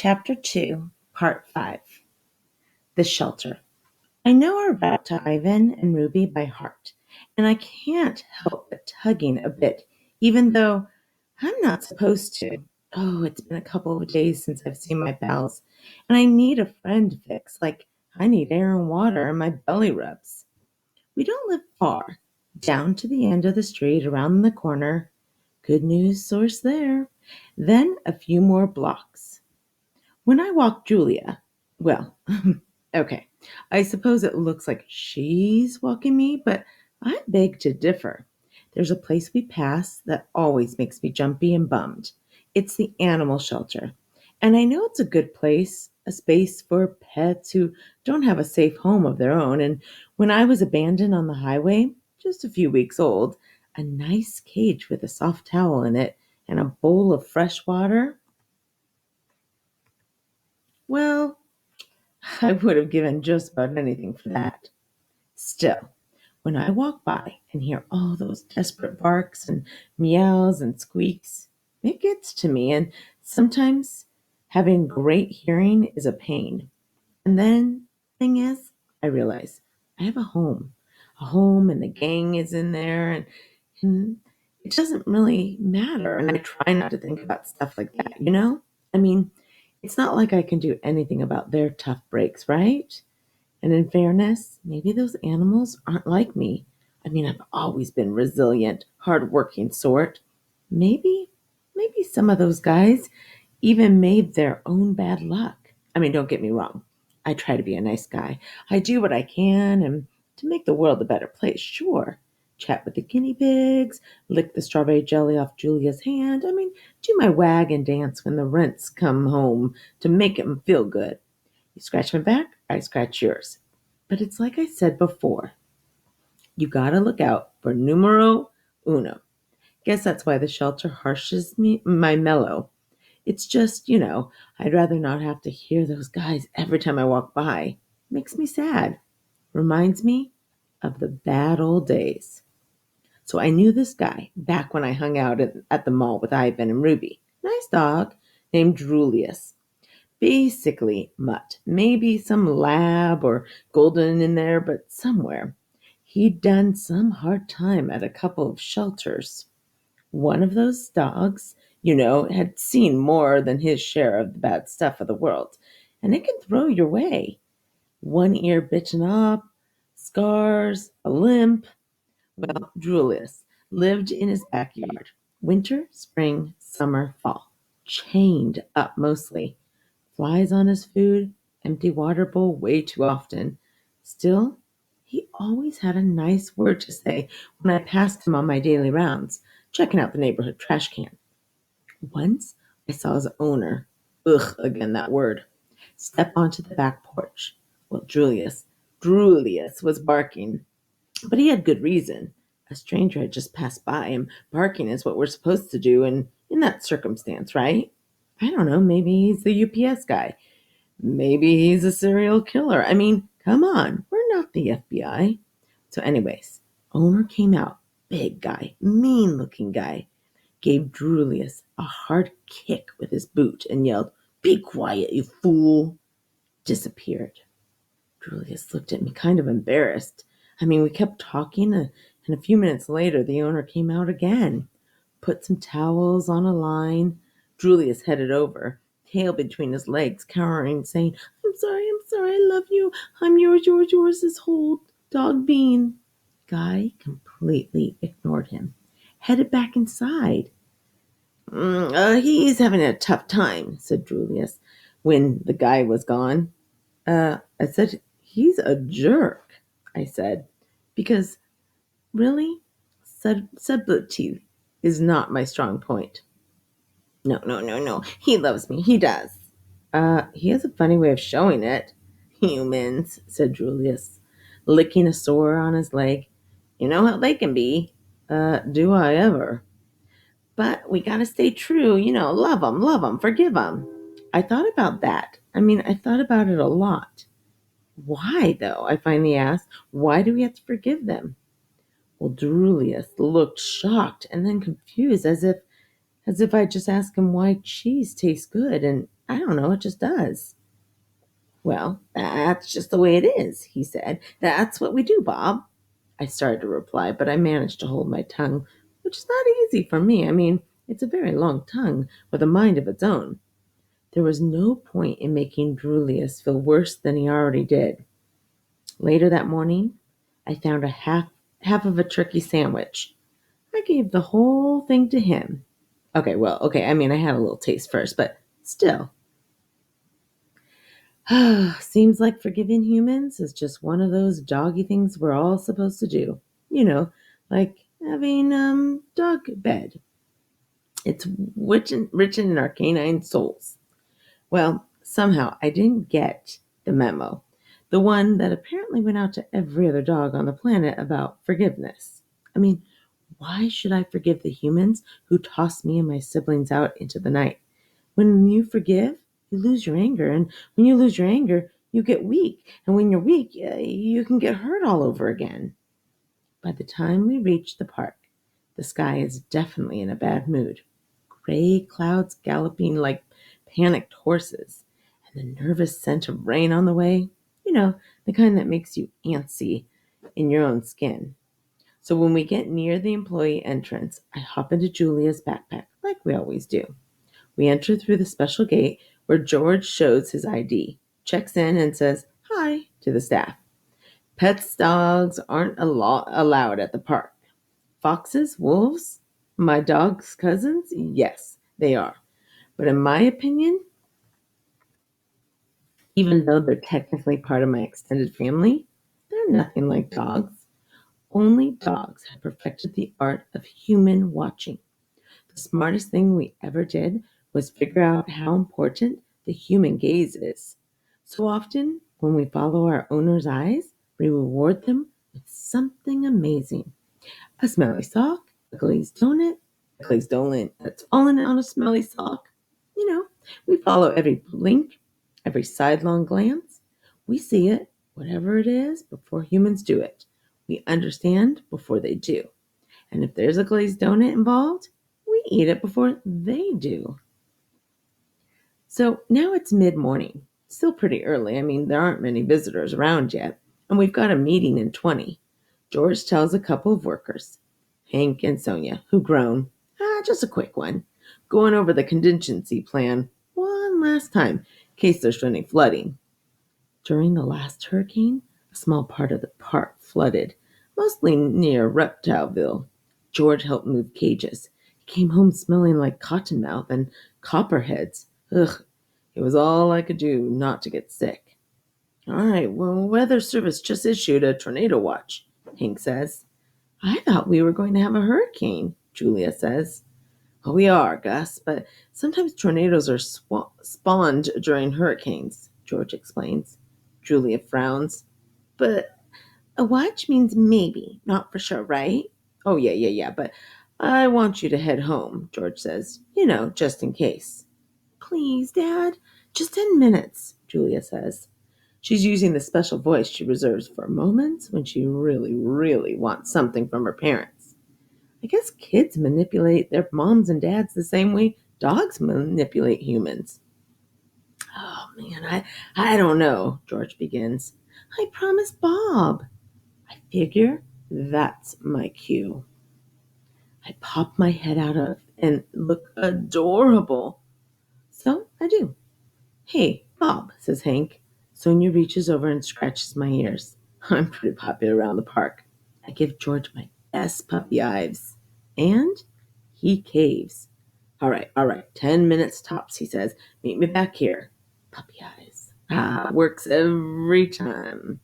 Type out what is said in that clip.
Chapter 2, Part 5, The Shelter. I know our route to Ivan and Ruby by heart, and I can't help but tugging a bit, even though I'm not supposed to. Oh, it's been a couple of days since I've seen my pals, and I need a friend fix, like I need air and water and my belly rubs. We don't live far. Down to the end of the street, around the corner. Good news source there. Then a few more blocks. When I walk Julia, well, okay, I suppose it looks like she's walking me, but I beg to differ. There's a place we pass that always makes me jumpy and bummed. It's the animal shelter. And I know it's a good place, a space for pets who don't have a safe home of their own. And when I was abandoned on the highway, just a few weeks old, a nice cage with a soft towel in it and a bowl of fresh water, well, I would have given just about anything for that. Still, when I walk by and hear all those desperate barks and meows and squeaks, it gets to me, and sometimes having great hearing is a pain. And then, thing is, I realize I have a home, and the gang is in there, and it doesn't really matter. And I try not to think about stuff like that, you know? I mean, it's not like I can do anything about their tough breaks, right? And in fairness, maybe those animals aren't like me. I mean, I've always been resilient, hardworking sort. Maybe some of those guys even made their own bad luck. I mean, don't get me wrong. I try to be a nice guy. I do what I can and to make the world a better place, sure. Chat with the guinea pigs, lick the strawberry jelly off Julia's hand. I mean, do my wag and dance when the rents come home to make 'em feel good. You scratch my back, I scratch yours. But it's like I said before, you gotta look out for numero uno. Guess that's why the shelter harshes me my mellow. It's just, I'd rather not have to hear those guys every time I walk by. Makes me sad. Reminds me of the bad old days. So I knew this guy back when I hung out at the mall with Ivan and Ruby. Nice dog named Julius. Basically mutt. Maybe some lab or golden in there, but somewhere. He'd done some hard time at a couple of shelters. One of those dogs, had seen more than his share of the bad stuff of the world, and it can throw your way. One ear bitten up, scars, a limp. Well, Julius lived in his backyard, winter, spring, summer, fall, chained up mostly. Flies on his food, empty water bowl way too often. Still, he always had a nice word to say when I passed him on my daily rounds, checking out the neighborhood trash can. Once I saw his owner, ugh, again that word, step onto the back porch. Well, Julius was barking, but he had good reason. A stranger had just passed by, and barking is what we're supposed to do in that circumstance, right? I don't know, maybe he's the UPS guy. Maybe he's a serial killer. I mean, come on, we're not the FBI. So, anyways, owner came out, big guy, mean looking guy, gave Julius a hard kick with his boot and yelled, "Be quiet, you fool!" Disappeared. Julius looked at me kind of embarrassed. I mean, we kept talking, and a few minutes later, the owner came out again, put some towels on a line. Julius headed over, tail between his legs, cowering, saying, I'm sorry, I love you. I'm yours, this whole dog bean." Guy completely ignored him, headed back inside. He's having a tough time," said Julius, when the guy was gone. I said, "He's a jerk," I said, because really, subtlety is not my strong point. No. He loves me. He does. He has a funny way of showing it. Humans, said Julius, licking a sore on his leg. You know how they can be. Do I ever? But we gotta stay true, love them, forgive them. I thought about that. I thought about it a lot. Why, though? I finally asked. Why do we have to forgive them? Well, Julius looked shocked and then confused, as if I just asked him why cheese tastes good, and I don't know, it just does. Well, that's just the way it is, he said. That's what we do, Bob. I started to reply, but I managed to hold my tongue, which is not easy for me. I mean, it's a very long tongue with a mind of its own. There was no point in making Julius feel worse than he already did. Later that morning, I found a half of a turkey sandwich. I gave the whole thing to him. Okay, I mean, I had a little taste first, but still. Seems like forgiving humans is just one of those doggy things we're all supposed to do. You know, like having dog bed. It's written in our canine souls. Well, somehow I didn't get the memo. The one that apparently went out to every other dog on the planet about forgiveness. I mean, why should I forgive the humans who tossed me and my siblings out into the night? When you forgive, you lose your anger. And when you lose your anger, you get weak. And when you're weak, you can get hurt all over again. By the time we reach the park, the sky is definitely in a bad mood. Gray clouds galloping like panicked horses, and the nervous scent of rain on the way. You know, the kind that makes you antsy in your own skin. So when we get near the employee entrance, I hop into Julia's backpack like we always do. We enter through the special gate where George shows his ID, checks in, and says hi to the staff. Pets dogs aren't allowed at the park. Foxes, wolves, my dog's cousins? Yes, they are. But in my opinion, even though they're technically part of my extended family, they're nothing like dogs. Only dogs have perfected the art of human watching. The smartest thing we ever did was figure out how important the human gaze is. So often, when we follow our owner's eyes, we reward them with something amazing. A smelly sock, a glazed donut that's fallen on a smelly sock. You know, we follow every blink, every sidelong glance. We see it, whatever it is, before humans do it. We understand before they do. And if there's a glazed donut involved, we eat it before they do. So now it's mid morning. Still pretty early. I mean, there aren't many visitors around yet. And we've got a meeting in 20. George tells a couple of workers, Hank and Sonia, who groan, just a quick one, going over the contingency plan one last time in case there's any flooding. During the last hurricane, a small part of the park flooded, mostly near Reptileville. George helped move cages. He came home smelling like cottonmouth and copperheads. Ugh, it was all I could do not to get sick. All right, well, Weather Service just issued a tornado watch, Hank says. I thought we were going to have a hurricane, Julia says. Well, we are, Gus, but sometimes tornadoes are spawned during hurricanes, George explains. Julia frowns. But a watch means maybe, not for sure, right? Oh, yeah, but I want you to head home, George says. You know, just in case. Please, Dad, just 10 minutes, Julia says. She's using the special voice she reserves for moments when she really, really wants something from her parents. I guess kids manipulate their moms and dads the same way dogs manipulate humans. Oh man, I don't know, George begins. I promised Bob. I figure that's my cue. I pop my head out of and look adorable. So I do. Hey, Bob, says Hank. Sonia reaches over and scratches my ears. I'm pretty popular around the park. I give George my best puppy eyes. And he caves. All right, 10 minutes tops, he says. Meet me back here. Puppy eyes. Works every time.